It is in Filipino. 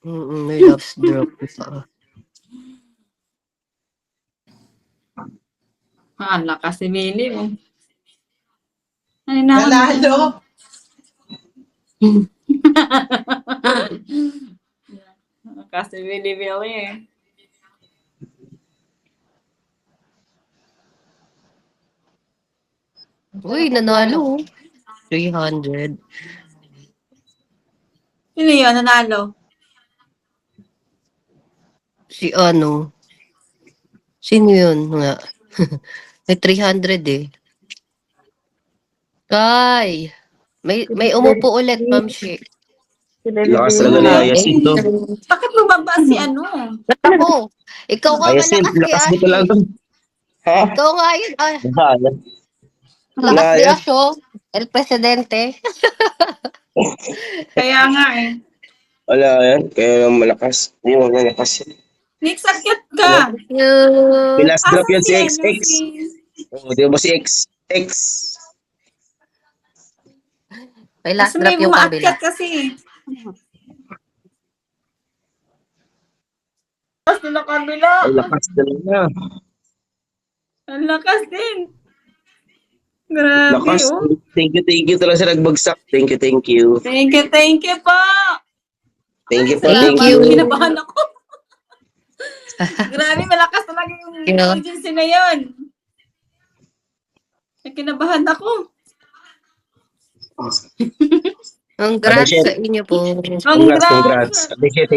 May laps drop. Ang lakas si Billy, oh. Ay, naman. Nanalo. Lakas si Billy, eh. Uy, nanalo. 300. Sino yun, nanalo? Si ano? Sino yun nga? May 300 eh. Kay! May umupo ulit, Ma'am Shi. Lakas talaga ni Ayasin to. Bakit bumaba si ano? Ako! Ikaw nga Ayasin, malakas kay lakas mo Ashi. talaga. Ha? Ikaw nga yun. Bahala. Lakas ni Wala yan. Asho. El Presidente. Kaya nga eh. Wala yan. Kaya lang malakas. Hindi mo malakas yan. Nick, sakit ka. May last drop yan si Asan XX. Oh, di ba si XX? May last Mas drop may yung kabila. umaakyat kasi. Tapos na kabila. Ay, lakas talaga. Ang lakas din. Grabe, Lakas. oh. Thank you talaga sa nagbagsak. Thank you. Thank you po. Thank you po, Thank thank you. you. Kinabahan ako. Grabe, malakas talaga yung agency na yun. Kinabahan ako. Congrats Abishet. sa inyo po. Congrats. Abishet, thank